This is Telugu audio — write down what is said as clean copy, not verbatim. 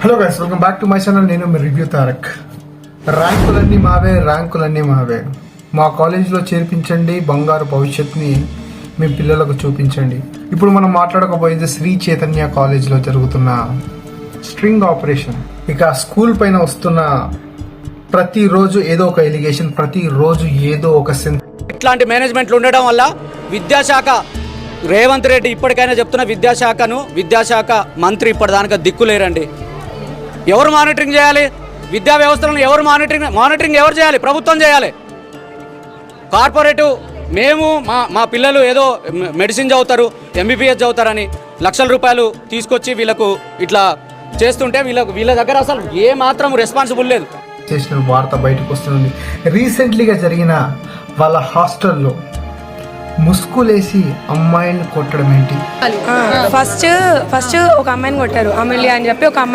Hello guys, welcome back to my channel. నేను మీ రివ్యూ తారక్. ర్యాంకులన్నీ మావే. మా కాలేజీలో చేర్పించండి, బంగారు భవిష్యత్తుని మీ పిల్లలకు చూపించండి. ఇప్పుడు మనం మాట్లాడకపోయేది శ్రీ చైతన్య కాలేజీలో జరుగుతున్న స్ట్రింగ్ ఆపరేషన్. ఇక స్కూల్ పైన వస్తున్న ప్రతిరోజు ఏదో ఒక ఎలిగేషన్, ప్రతిరోజు ఏదో ఒక ఇట్లాంటి మేనేజ్మెంట్లు ఉండడం వల్ల విద్యాశాఖ రేవంత్ రెడ్డి ఇప్పటికైనా చెప్తున్న విద్యాశాఖ మంత్రి ఇప్పటిదానిక దిక్కులేరండి. ఎవరు మానిటరింగ్ చేయాలి? విద్యా వ్యవస్థలను ఎవరు మానిటరింగ్ ఎవరు చేయాలి? ప్రభుత్వం చేయాలి. కార్పొరేటివ్ మేము మా పిల్లలు ఏదో మెడిసిన్ చదువుతారు, ఎంబీబీఎస్ చదువుతారని లక్షల రూపాయలు తీసుకొచ్చి వీళ్ళకు ఇట్లా చేస్తుంటే వీళ్ళ దగ్గర అసలు ఏ మాత్రం రెస్పాన్సిబుల్ లేదు. చేసిన వార్త బయటకు వస్తుంది. రీసెంట్లీగా జరిగిన వాళ్ళ హాస్టల్లో ముసుగులేసి అమ్మాయిని కొట్టడం ఏంటి? ఫస్ట్ ఒక అమ్మాయిని కొట్టారు, అమూల్య అని చెప్పి ఒక